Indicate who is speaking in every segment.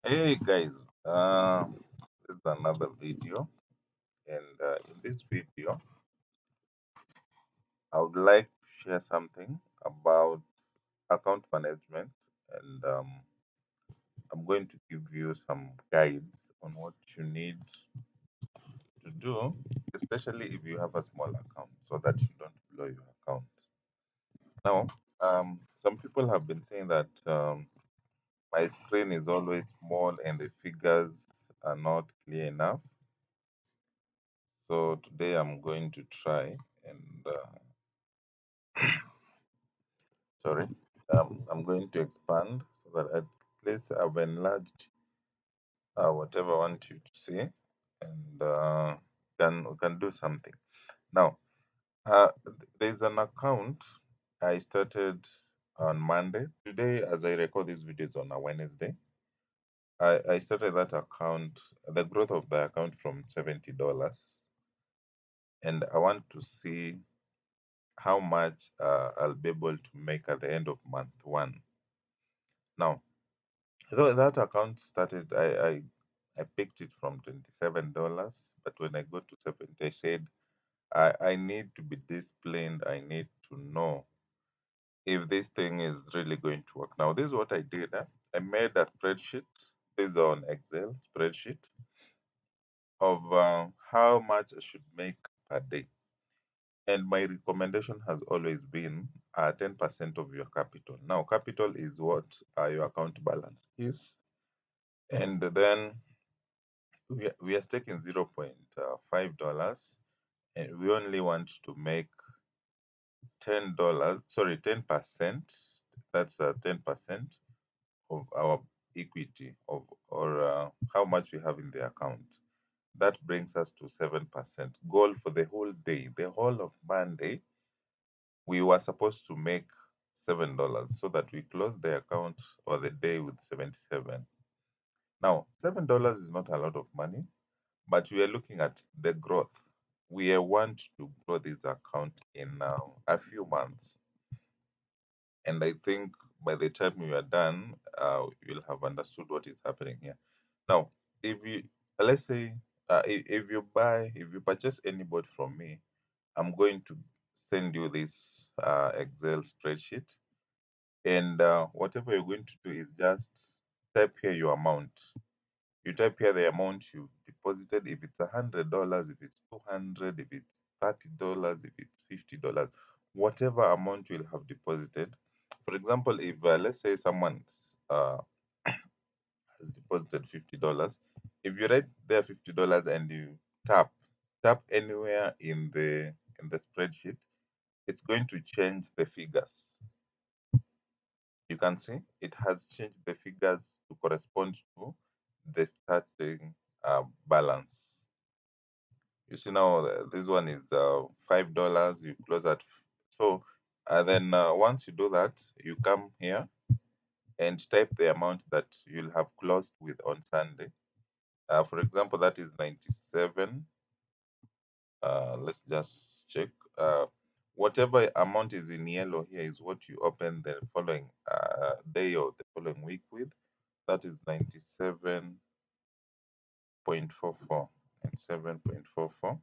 Speaker 1: Hey guys, this is another video, and in this video, I would like to share something about account management, and I'm going to give you some guides on what you need to do, especially if you have a small account, so that you don't blow your account. Now, some people have been saying that my screen is always small and the figures are not clear enough. So today I'm going to try and sorry, I'm going to expand so that at least I've enlarged whatever I want you to see, and we can do something. Now, there's an account I started on Monday. Today, as I record this video, is on a Wednesday. I started that account, the growth of the account from $70, and I want to see how much I'll be able to make at the end of month one. Now, though that account started, I picked it from $27, but when I got to 70, I said I need to be disciplined. I need to know if this thing is really going to work. Now, this is what I did. I made a spreadsheet. This is on Excel spreadsheet of how much I should make per day. And my recommendation has always been 10% of your capital. Now, capital is what your account balance is. And then we are taking $0.5, and we only want to make $10, sorry, 10%. That's 10% of our equity of or how much we have in the account. That brings us to 7%. Goal for the whole day, the whole of Monday, we were supposed to make $7 so that we close the account or the day with 77. Now, $7 is not a lot of money, but we are looking at the growth. We want to grow this account in a few months, and I think by the time we are done, you'll have understood what is happening here. Now, if you let's say if you purchase any board from me, I'm going to send you this Excel spreadsheet, and whatever you're going to do is just type here your amount. You type here the amount you deposited, if it's $100, if it's 200, if it's $30, if it's $50, whatever amount you'll have deposited. For example, if let's say someone uh, has deposited $50, if you write there $50 and you tap anywhere in the spreadsheet, it's going to change the figures. You can see it has changed the figures to correspond to the starting balance. You see now this one is $5. You close at so then once you do that, you come here and type the amount that you'll have closed with on Sunday. For example, that is 97. Let's just check. Whatever amount is in yellow here is what you open the following day or the following week with. That is 97.44 and 7.44.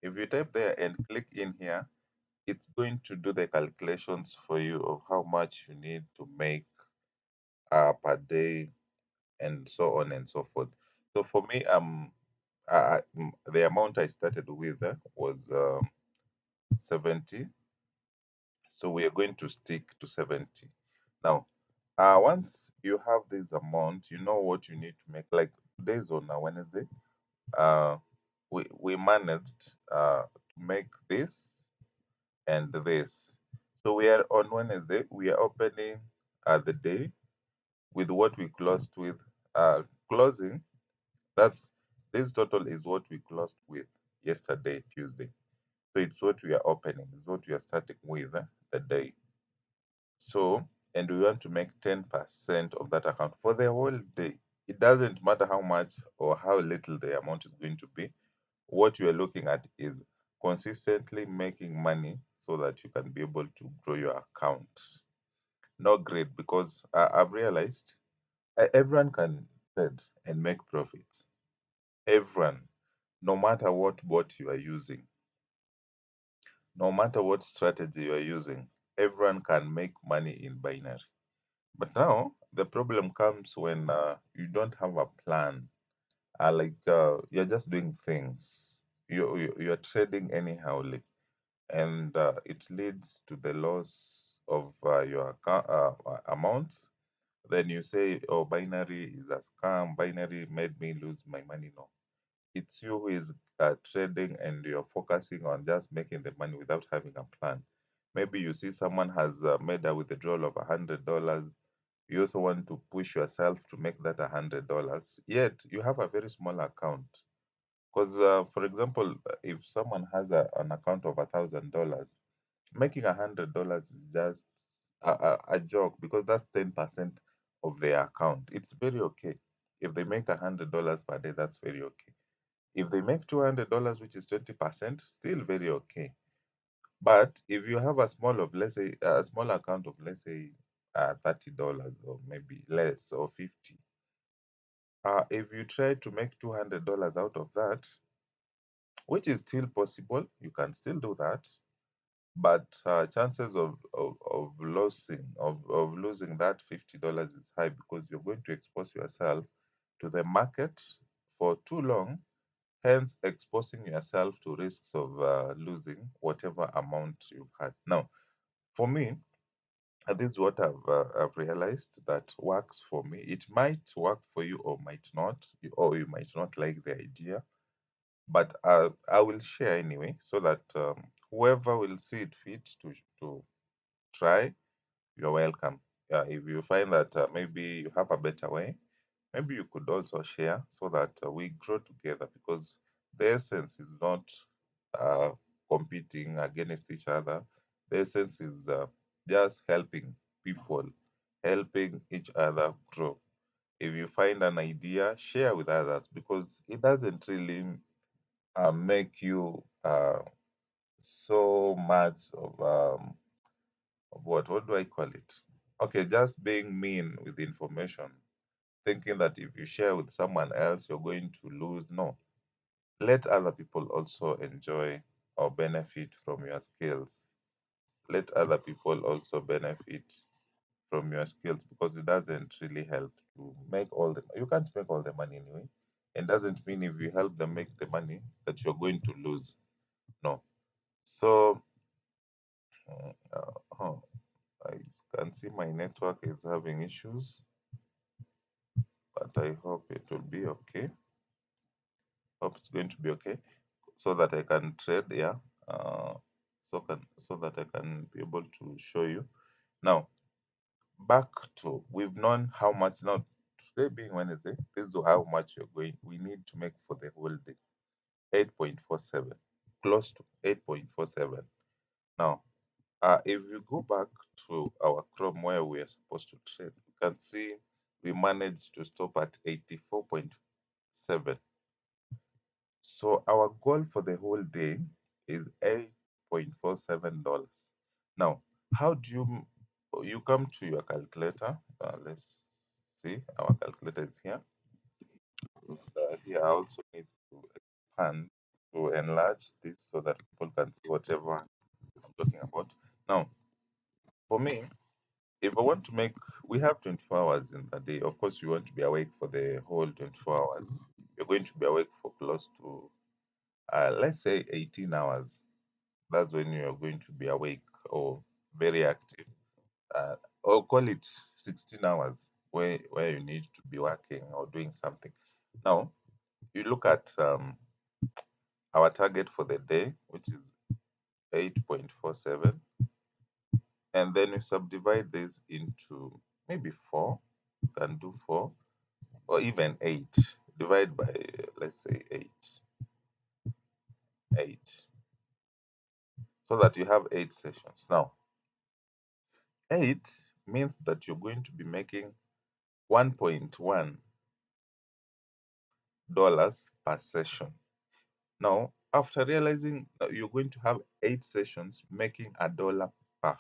Speaker 1: If you type there and click in here, it's going to do the calculations for you of how much you need to make per day and so on and so forth. So for me, the amount I started with was 70. So we are going to stick to 70. Now, once you have this amount, you know what you need to make. Like today's on a Wednesday, uh, we managed to make this and this. So we are on Wednesday. We are opening the day with what we closed with. Closing. That's this total is what we closed with yesterday, Tuesday. So it's what we are opening. It's what we are starting with the day. So, and we want to make 10% of that account for the whole day. It doesn't matter how much or how little the amount is going to be. What you are looking at is consistently making money so that you can be able to grow your account. Not great because I've realized everyone can trade and make profits. Everyone, no matter what bot you are using, no matter what strategy you are using, everyone can make money in binary. But now the problem comes when you don't have a plan. You're just doing things. You're trading anyhowly, and it leads to the loss of your amounts. Then you say, "Oh, binary is a scam. Binary made me lose my money." No, it's you who is trading and you're focusing on just making the money without having a plan. Maybe you see someone has made a withdrawal of $100. You also want to push yourself to make that $100. Yet you have a very small account. Because, for example, if someone has an account of $1,000, making $100 is just a joke because that's 10% of their account. It's very okay. If they make $100 per day, that's very okay. If they make $200, which is 20%, still very okay. But if you have a small of let's say a small account of let's say $30 or maybe less or 50, if you try to make $200 out of that, which is still possible, you can still do that. But chances of losing that $50 is high because you're going to expose yourself to the market for too long, hence exposing yourself to risks of losing whatever amount you've had. Now, for me, this is what I've realized that works for me. It might work for you or might not, or you might not like the idea, but I will share anyway so that whoever will see it fit to try, you're welcome. If you find that maybe you have a better way, maybe you could also share so that we grow together because the essence is not uh, competing against each other. The essence is just helping people, helping each other grow. If you find an idea, share with others because it doesn't really make you so much of what do I call it? Okay, just being mean with information, thinking that if you share with someone else, you're going to lose. No, let other people also enjoy or benefit from your skills. Let other people also benefit from your skills because it doesn't really help to make all the you can't make all the money anyway. It doesn't mean if you help them make the money that you're going to lose. No. So oh, I can see my network is having issues, but I hope it will be okay. Hope it's going to be okay so that I can trade, yeah. Uh, so that I can be able to show you. Now, back to we've known how much now today being Wednesday, this is how much we need to make for the whole day. 8.47. Close to 8.47. Now, if you go back to our Chrome where we are supposed to trade, you can see we managed to stop at 84.7. So our goal for the whole day is $8.47. Now, how do you come to your calculator? Let's see, our calculator is here. Here I also need to expand to enlarge this so that people can see whatever I'm talking about. Now, for me, if I want to make, we have 24 hours in the day. Of course, you want to be awake for the whole 24 hours. You're going to be awake for close to, let's say, 18 hours. That's when you're going to be awake or very active. Uh, or call it 16 hours where you need to be working or doing something. Now, you look at our target for the day, which is 8.47, and then you subdivide this into maybe four. You can do four or even eight. Divide by, let's say, eight, so that you have 8 sessions. Now, eight means that you're going to be making $1.1 per session. Now, after realizing that you're going to have 8 sessions making $1 per,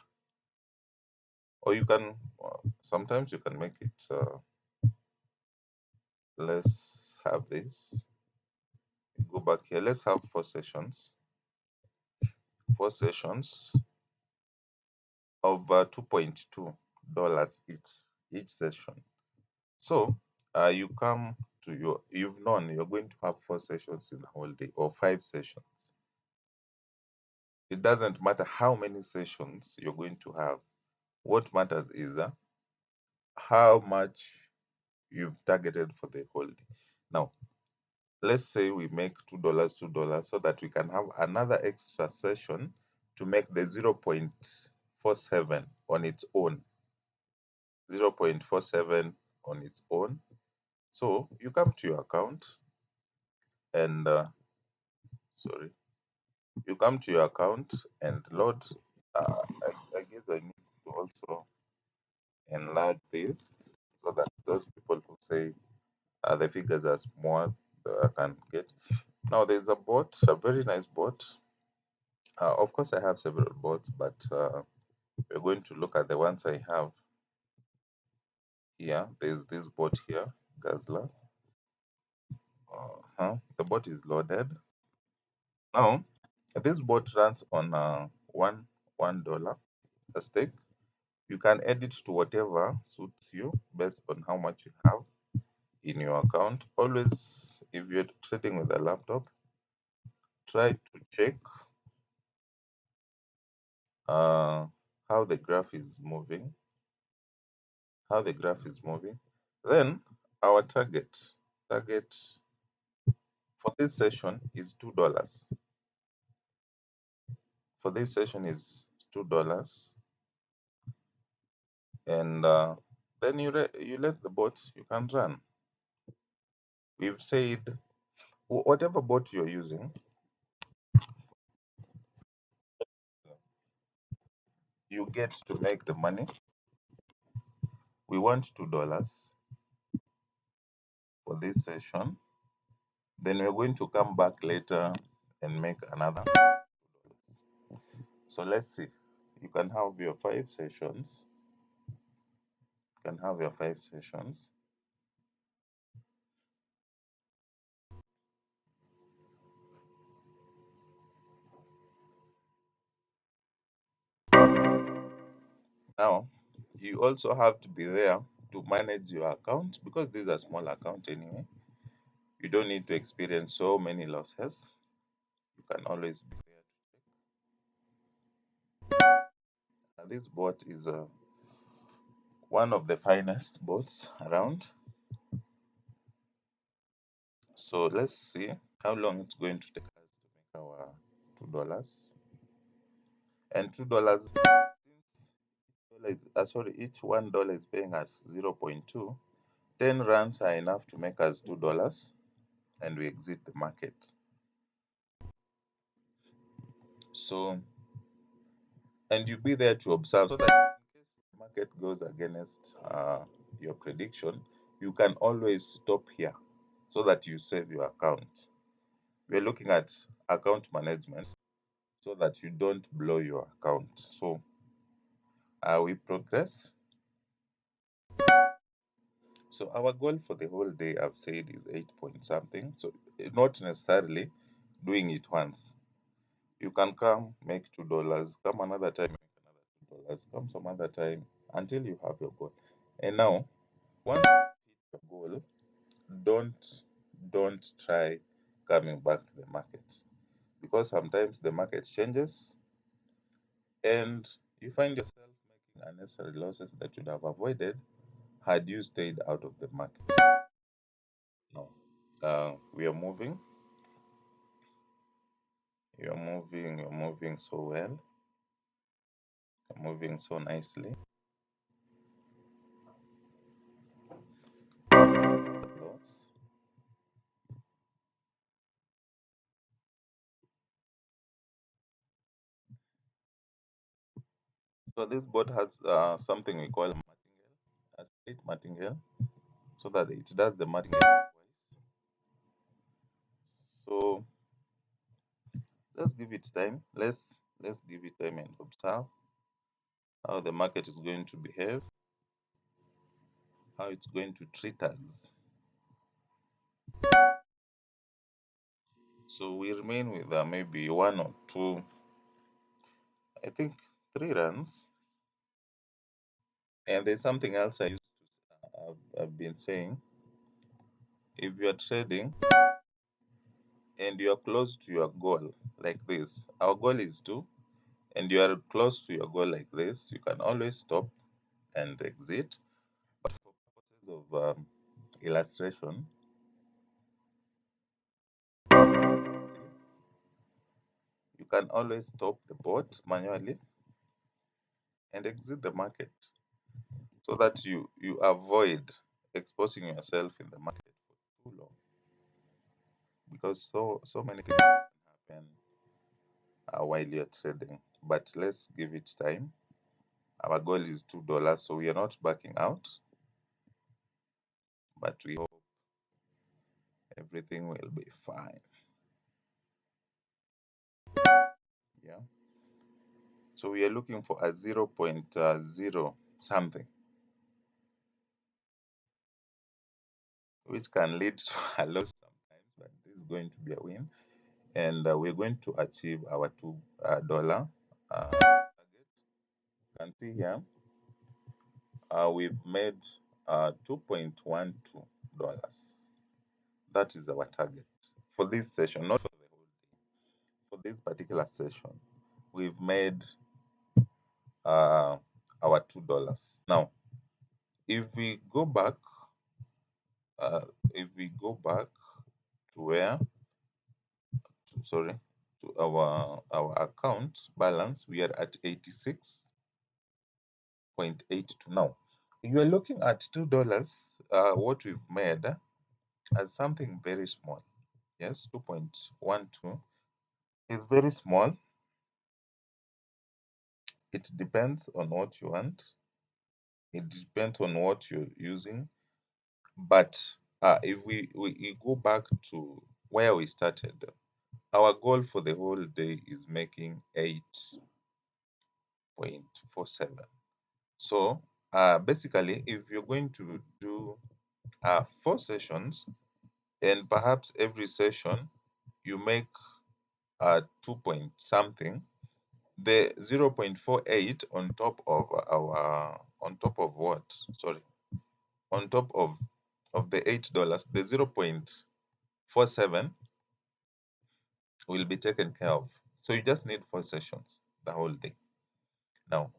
Speaker 1: or you can sometimes you can make it let's have this. Go back here. Let's have 4 sessions. 4 sessions of $2.2 each session. So you come to you've known you're going to have 4 sessions in the whole day or 5 sessions. It doesn't matter how many sessions you're going to have. What matters is how much you've targeted for the whole day. Now, let's say we make $2, $2, so that we can have another extra session to make the 0.47 on its own. 0.47 on its own. So you come to your account and sorry, you come to your account and load. I guess I need to also enlarge this so that those people who say the figures are small can get. Now there's a bot, a very nice bot. Of course, I have several bots, but we're going to look at the ones I have here. There's this bot here, Gazla. The bot is loaded. Now, this bot runs on $1 a stake. You can edit to whatever suits you based on how much you have in your account. Always, if you're trading with a laptop, try to check uh, how the graph is moving. How the graph is moving. Then our target for this session is $2. For this session is $2, and then you let the bot you can run. We've said whatever bot you're using, you get to make the money. We want $2 for this session. Then we're going to come back later and make another. So let's see. You can have your 5 sessions. You can have your 5 sessions. Now, you also have to be there to manage your account because this is a small account anyway. You don't need to experience so many losses. You can always be there. This bot is one of the finest bots around. So let's see how long it's going to take us to make our $2. And $2, sorry, each $1 is paying us 0.2. 10 runs are enough to make us $2, and we exit the market. So, and you be there to observe so that in case the market goes against your prediction, you can always stop here so that you save your account. We're looking at account management so that you don't blow your account. So we progress. So our goal for the whole day, I've said, is 8 point something. So not necessarily doing it once. You can come make $2, come another time make another $2, come some other time until you have your goal. And now, once you hit your goal, don't don't try coming back to the market because sometimes the market changes and you find yourself making unnecessary losses that you'd have avoided had you stayed out of the market. Now, we are moving. You're moving so well. You're moving so nicely. Lots. So this board has something we call martingale, a split martingale, so that it does the martingale twice. So let's give it time. Let's give it time and observe how the market is going to behave, how it's going to treat us. So we remain with maybe one or two, I think three runs. And there's something else I've been saying. If you are trading and you are close to your goal like this, our goal is two, and you are close to your goal like this, you can always stop and exit. But for purposes of illustration, you can always stop the bot manually and exit the market so that you avoid exposing yourself in the market for too long, because so many things can happen while you're trading. But let's give it time. Our goal is $2, so we are not backing out, but we hope everything will be fine. Yeah. So we are looking for a 0.0 something, which can lead to a loss sometimes, but this is going to be a win. And we're going to achieve our $2 target. You can see here, we've made $2.12. That is our target for this session, not for the whole day. For this particular session, we've made our $2. Now, if we go back, uh, if we go back to where, sorry, to our account balance, we are at 86.82 now. You are looking at $2. What we've made as something very small. Yes, 2.12 is very small. It depends on what you want. It depends on what you're using. But if we go back to where we started, our goal for the whole day is making 8.47. So basically, if you're going to do 4 sessions, and perhaps every session you make 2 point something, the 0.48 on top of our on top of what? Sorry, on top of the $8, the 0.47 will be taken care of. So you just need 4 sessions the whole day. Now,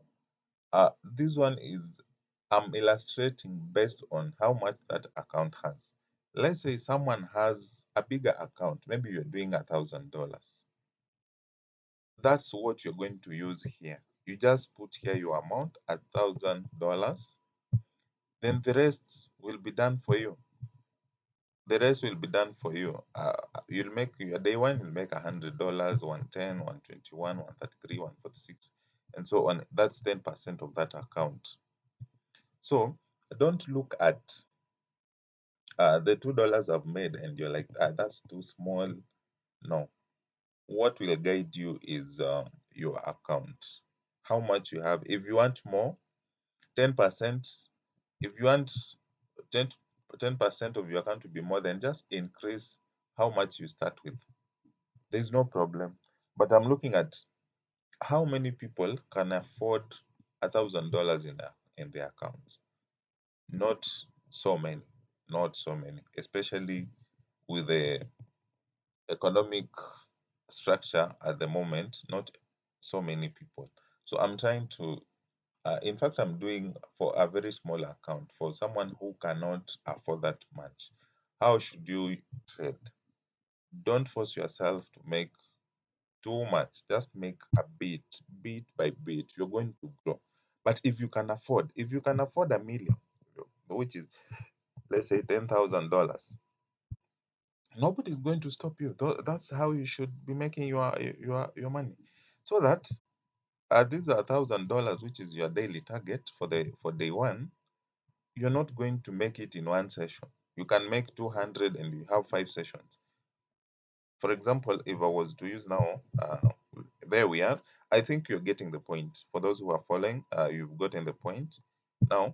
Speaker 1: this one is I'm illustrating based on how much that account has. Let's say someone has a bigger account, maybe you're doing $1,000. That's what you're going to use here. You just put here your amount at $1,000, then the rest will be done for you. The rest will be done for you. You'll make your day one, you'll make $100, 110, 121, 133, 146, and so on. That's 10% of that account. So don't look at the $2 I've made and you're like, that's too small. No. What will guide you is your account, how much you have. If you want more, 10%, if you want 10, 10% of your account to be more, then just increase how much you start with. There's no problem. But I'm looking at how many people can afford $1,000 in their accounts. Not so many. Not so many. Especially with the economic structure at the moment, not so many people. So I'm trying to, in fact, I'm doing for a very small account for someone who cannot afford that much. How should you trade? Don't force yourself to make too much. Just make a bit by bit. You're going to grow. But if you can afford a million, which is let's say $10,000, nobody's going to stop you. That's how you should be making your money. So that these are $1,000, which is your daily target for day one. You're not going to make it in one session. You can make 200 and you have 5 sessions. For example, if I was to use now, there we are. I think you're getting the point. For those who are following, you've gotten the point. Now,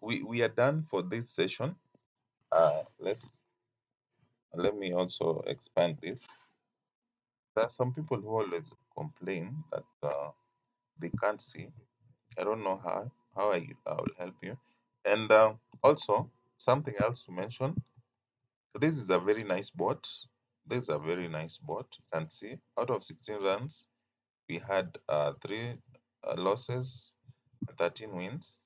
Speaker 1: we are done for this session. Let me also expand this. There are some people who always complain that they can't see. I don't know how I will help you. And also something else to mention. This is a very nice bot. This is a very nice bot. You can see out of 16 runs, we had three losses, 13 wins.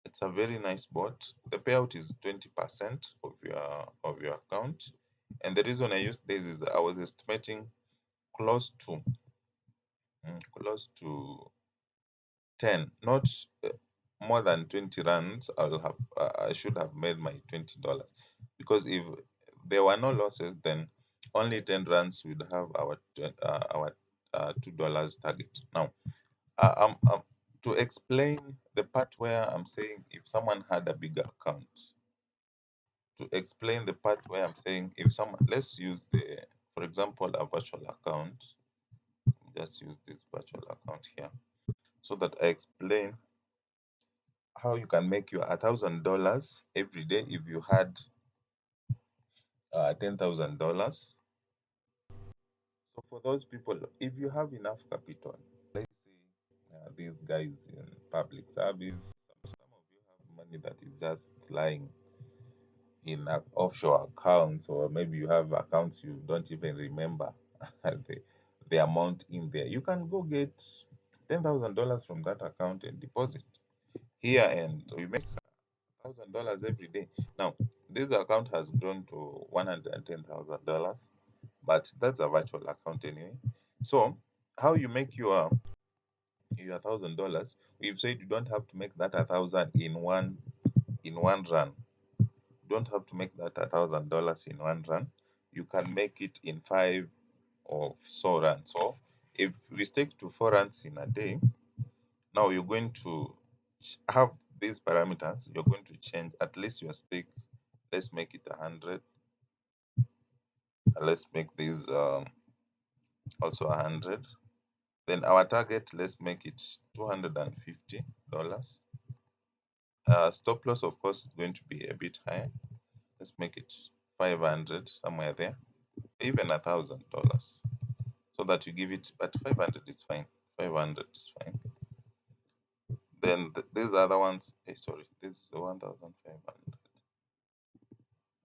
Speaker 1: It's a very nice bot. The payout is 20% of your account. And the reason I used this is I was estimating close to close to 10, not uh, more than 20 runs. I should have made my $20, because if there were no losses, then only 10 runs would have our $2 target. Now, to explain the part where I'm saying if someone had a bigger account, to explain the part where I'm saying if someone, let's use for example, a virtual account. Just use this virtual account here so that I explain how you can make your $1,000 every day if you had $10,000. So for those people, if you have enough capital, let's say these guys in public service, some of you have money that is just lying in offshore accounts, or maybe you have accounts you don't even remember the amount in there. You can go get $10,000 from that account and deposit here, and you make $1,000 every day. Now, this account has grown to $110,000, but that's a virtual account anyway. So, how you make your $1,000? We've said you don't have to make that 1,000 in one run. You don't have to make that $1,000 in one run. You can make it in 5 or so runs. So, if we stick to 4 runs in a day, now you're going to have these parameters. You're going to change at least your stake. Let's make it 100. Let's make this also 100. Then our target, let's make it $250. Stop loss, of course, is going to be a bit higher. Let's make it 500, somewhere there, even $1,000, so that you give it. But 500 is fine. 500 is fine. Then these other ones. Sorry, this is 1,500.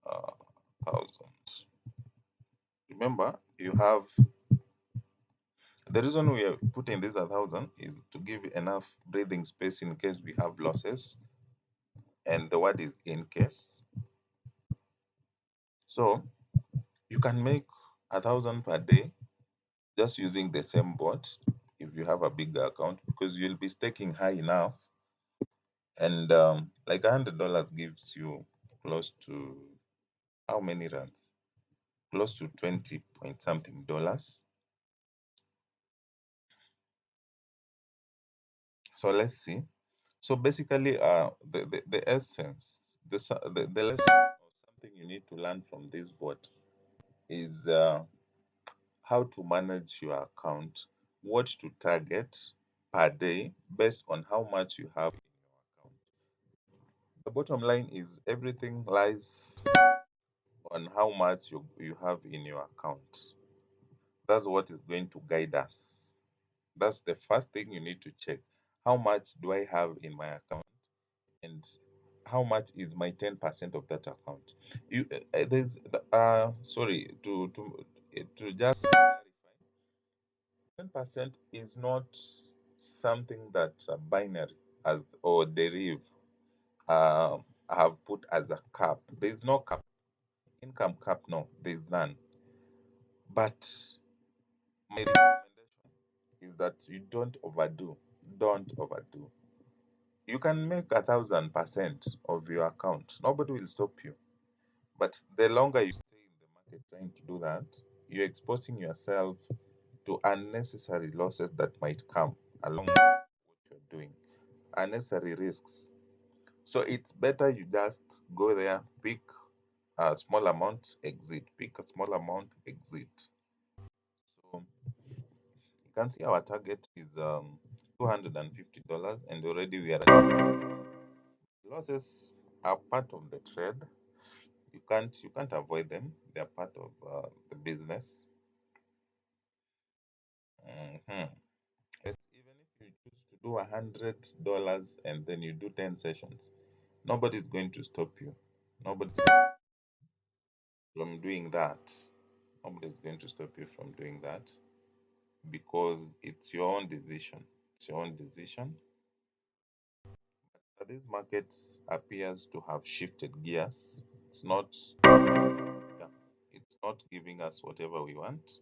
Speaker 1: 1,000. Remember, you have the reason we are putting this 1,000 is to give enough breathing space in case we have losses, and the word is in case. So you can make 1,000 per day just using the same bot if you have a bigger account, because you'll be staking high enough, and like $100 gives you close to how many runs? Close to 20 point something dollars. So let's see. So basically, the essence, the lesson or something you need to learn from this board is how to manage your account, what to target per day based on how much you have in your account. The bottom line is everything lies on how much you have in your account. That's what is going to guide us. That's the first thing you need to check. How much do I have in my account? And how much is my 10% of that account? You there's sorry to just clarify, 10% is not something that binary as or derive have put as a cap. There's no cap, income cap. No, there's none. But my recommendation is that you don't overdo. Don't overdo. You can make 1,000% of your account. Nobody will stop you. But the longer you stay in the market trying to do that, you're exposing yourself to unnecessary losses that might come along with what you're doing, unnecessary risks. So it's better you just go there, pick a small amount, exit, pick a small amount, exit. So you can see our target is $250, and already we are at losses are part of the trade. you can't avoid them. They're part of the business. Mhm. Even if you choose to do $100 and then you do 10 sessions, nobody's going to stop you. Nobody's from doing that. Nobody's going to stop you from doing that because it's your own decision. It's your own decision. But this market appears to have shifted gears. It's not. Yeah, it's not giving us whatever we want.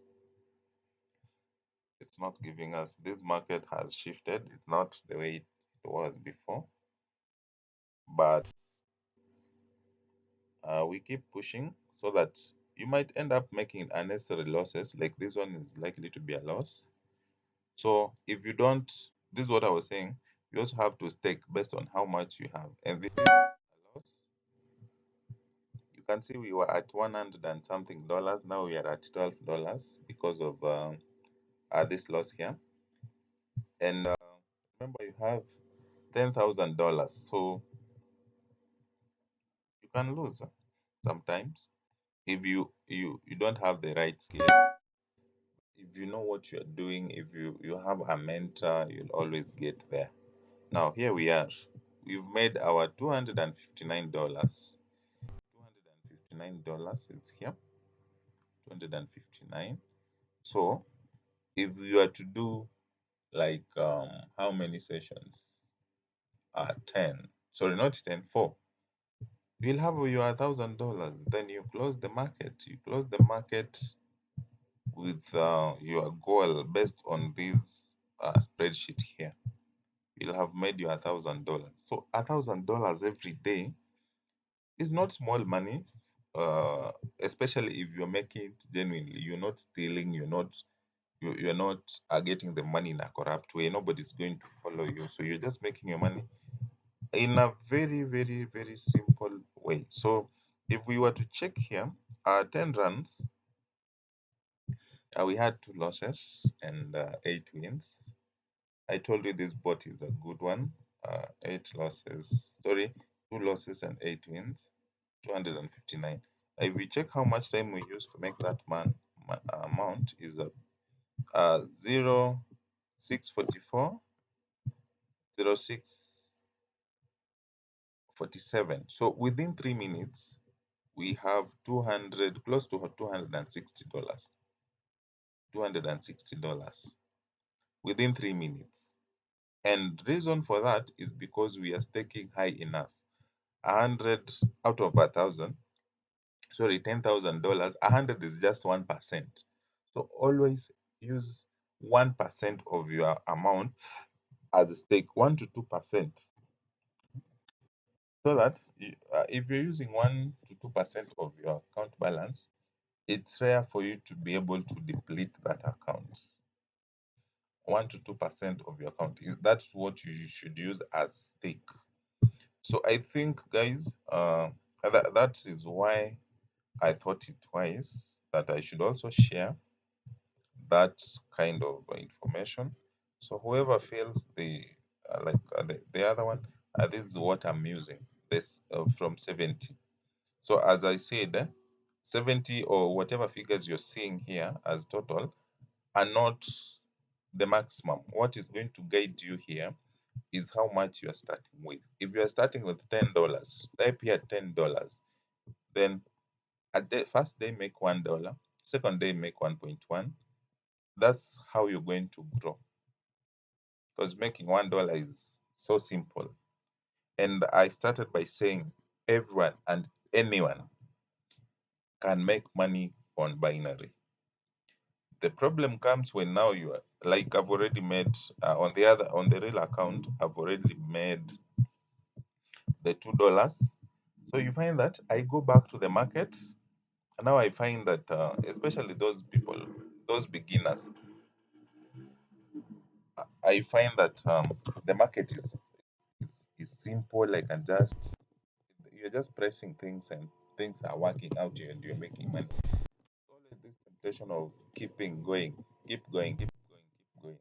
Speaker 1: It's not giving us. This market has shifted. It's not the way it was before. But we keep pushing so that you might end up making unnecessary losses. Like this one is likely to be a loss. So if you don't, this is what I was saying. You also have to stake based on how much you have. And this is a loss. You can see we were at 100 and something dollars. Now we are at $12 because of this loss here. And remember, you have $10,000, so you can lose sometimes if you don't have the right skill. If you know what you're doing, if you have a mentor, you'll always get there. Now here we are. We've made our $259. $259 is here. 259. So if you are to do like how many sessions? 10. Sorry, not 10, 4. You'll have your $1,000. Then you close the market. You close the market with your goal based on this spreadsheet here. You'll have made your $1,000. So $1,000 every day is not small money, uh, especially if you're making it genuinely. You're not stealing. You're not getting the money in a corrupt way. Nobody's going to follow you. So you're just making your money in a very, very, very simple way. So if we were to check here, 10 runs, we had 2 losses and 8 wins. I told you this bot is a good one. 8 losses, sorry, 2 losses and 8 wins, 259. If we check how much time we used to make that amount is 0 644 0647. So within 3 minutes, we have 200, close to $260. $260 within 3 minutes. And reason for that is because we are staking high enough. 100 out of 1,000, sorry, $10,000. 100 is just 1%. So always use 1% of your amount as a stake, 1 to 2%, so that if you're using 1 to 2% of your account balance, it's rare for you to be able to deplete that account. 1 to 2% of your account, that's what you should use as stake. So I think, guys, that is why I thought it wise that I should also share that kind of information. So whoever feels the other one, this is what I'm using. This from 70. So as I said, 70 or whatever figures you're seeing here as total are not the maximum. What is going to guide you here is how much you are starting with. If you are starting with $10, type here $10. Then at the first day make $1, second day make 1.1. That's how you're going to grow. Because making $1 is so simple. And I started by saying everyone and anyone can make money on binary. The problem comes when now you are like I've already made on the real account, I've already made the $2. So you find that I go back to the market. And now I find that especially those people, those beginners, I find that the market is simple. I can just you're just pressing things and things are working out and you're making money. Always this temptation of keeping going, keep going, keep going, keep going.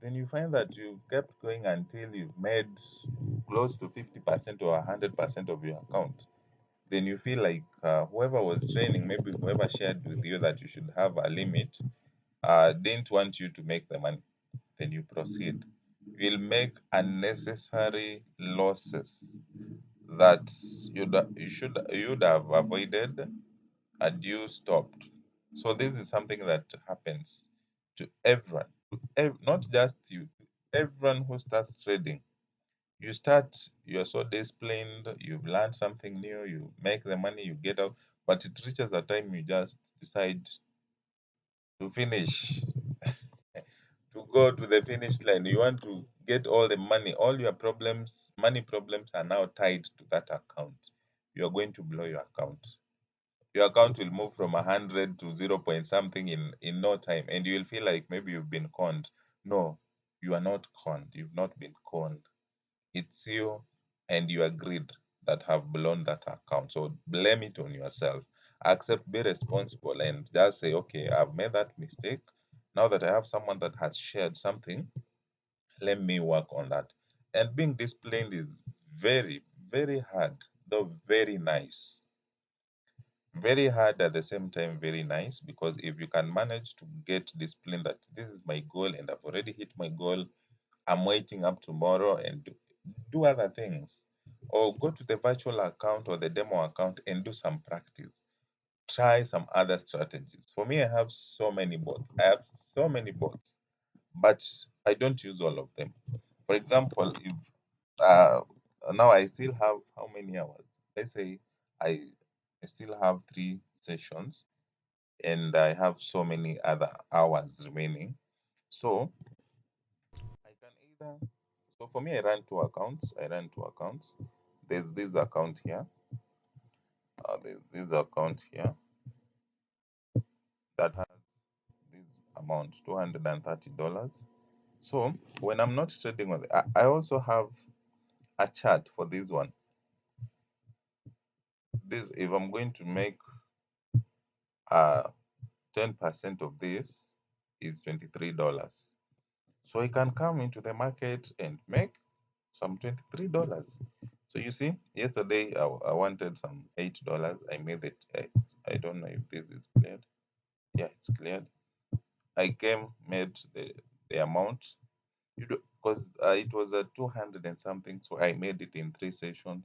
Speaker 1: Then you find that you kept going until you've made close to 50% or 100% of your account. then you feel like whoever was training, maybe whoever shared with you that you should have a limit, didn't want you to make the money. Then you proceed. You'll make unnecessary losses that you'd have avoided had you stopped. So this is something that happens to everyone, not just you, everyone who starts trading. You start, you're so disciplined, you've learned something new, you make the money, you get out, but it reaches a time you just decide to finish, to go to the finish line. You want to get all the money, all your problems, money problems are now tied to that account. You're going to blow your account. Your account will move from 100 to 0 point something in no time, and you will feel like maybe you've been conned. No, you are not conned. You've not been conned. It's you and your greed that have blown that account. So blame it on yourself. Accept, be responsible, and just say, okay, I've made that mistake. Now that I have someone that has shared something, let me work on that. And being disciplined is very, very hard, though very nice. Very hard at the same time, very nice, because if you can manage to get discipline that this is my goal and I've already hit my goal, I'm waiting up tomorrow and do other things, or go to the virtual account or the demo account and do some practice. Try some other strategies. For me, I have so many bots. I have so many bots, but I don't use all of them. For example, if uh, now I still have how many hours? Let's say I, I still have 3 sessions and I have so many other hours remaining. So I can either, so for me, I run 2 accounts. I run 2 accounts. There's this account here. There's this account here that has this amount, $230. So when I'm not trading on it, I also have a chart for this one. This, if I'm going to make 10% of this, is $23. So I can come into the market and make some $23. So you see, yesterday I wanted some $8. I made it. I don't know if this is cleared. Yeah, it's cleared. I came, made the amount. You do, because it was a 200 and something, so I made it in 3 sessions.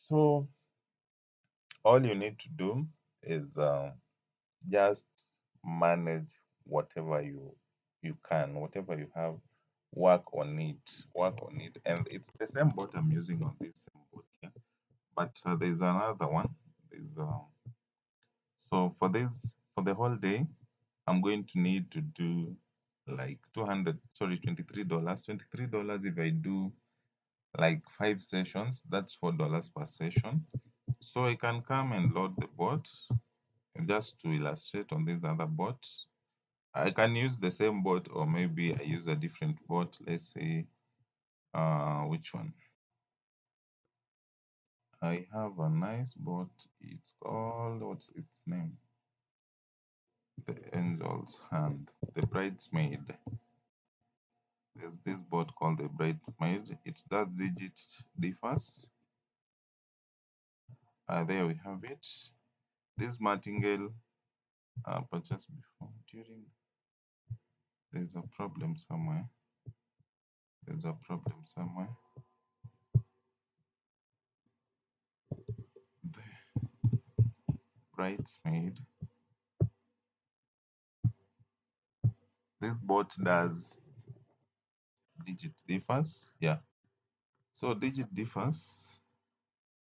Speaker 1: So all you need to do is just manage whatever you can, whatever you have, work on it, work on it. And it's the same boat I'm using on this same boat here. But there's another one. There's so for this, for the whole day, I'm going to need to do like 200, sorry, $23. $23 if I do like 5 sessions, that's $4 per session. So I can come and load the bot. And just to illustrate on this other bot, I can use the same bot, or maybe I use a different bot. Let's say which one? I have a nice bot. It's called, what's its name? The Angel's Hand, the Bridesmaid. There's this bot called the Bridesmaid. It does digit differs. There we have it. This martingale purchased before, during. There's a problem somewhere. There's a problem somewhere. The Bridesmaid. This bot does digit differs. Yeah. So digit differs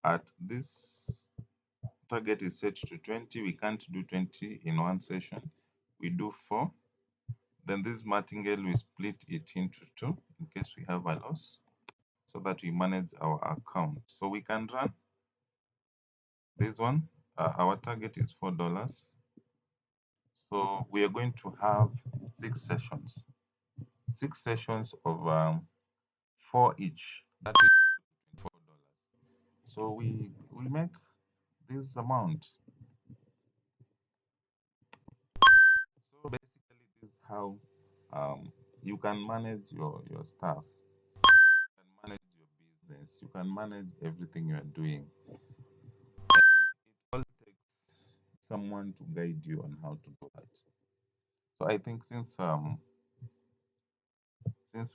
Speaker 1: at this target is set to 20. We can't do 20 in one session. We do 4. Then this martingale, we split it into 2 in case we have a loss, so that we manage our account. So we can run this one. Our target is $4. So we are going to have 6 sessions. 6 sessions of 4 each. That is $4. So we make this amount. So basically, this is how you can manage your stuff. You can manage your business. You can manage everything you are doing. someone to guide you on how to do that. So I think since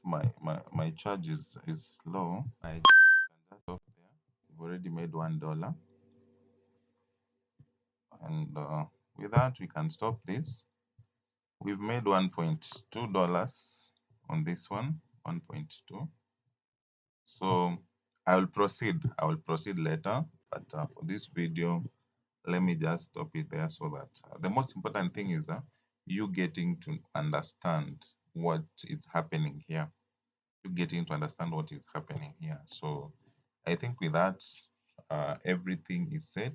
Speaker 1: my charge is low, I can just stop there. We've already made $1, and with that we can stop this. We've made $1.2 on this one, 1.2. So I will proceed later, but for this video, let me just stop it there so that the most important thing is you getting to understand what is happening here. You getting to understand what is happening here. So I think with that, everything is set.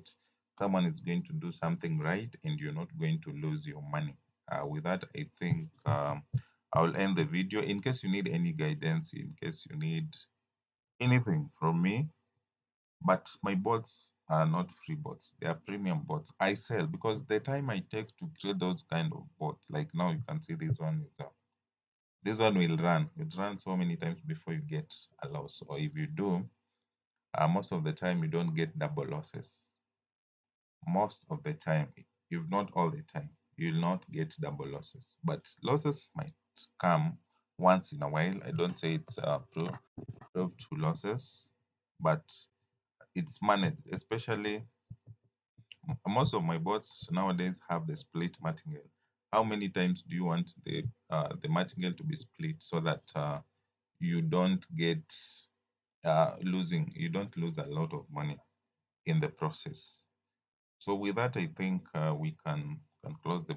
Speaker 1: Someone is going to do something right, and you're not going to lose your money. With that, I think I'll end the video. In case you need any guidance, in case you need anything from me, but my bots are not free bots, they are premium bots. I sell because the time I take to create those kind of bots, like now you can see this one will run. It runs so many times before you get a loss, or if you do, most of the time you don't get double losses. Most of the time, if not all the time, you'll not get double losses, but losses might come once in a while. I don't say it's proof to losses, but it's managed. Especially most of my bots nowadays have the split martingale. How many times do you want the martingale to be split so that you don't get losing, you don't lose a lot of money in the process? So with that, I think we can close the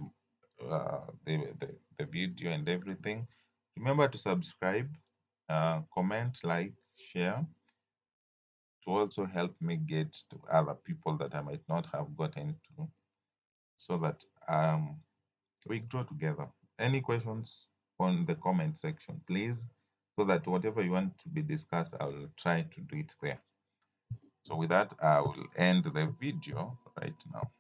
Speaker 1: video and everything. Remember to subscribe, comment, like, share, to also help me get to other people that I might not have gotten to, so that we grow together. Any questions on the comment section, please, so that whatever you want to be discussed, I will try to do it there. So with that, I will end the video right now.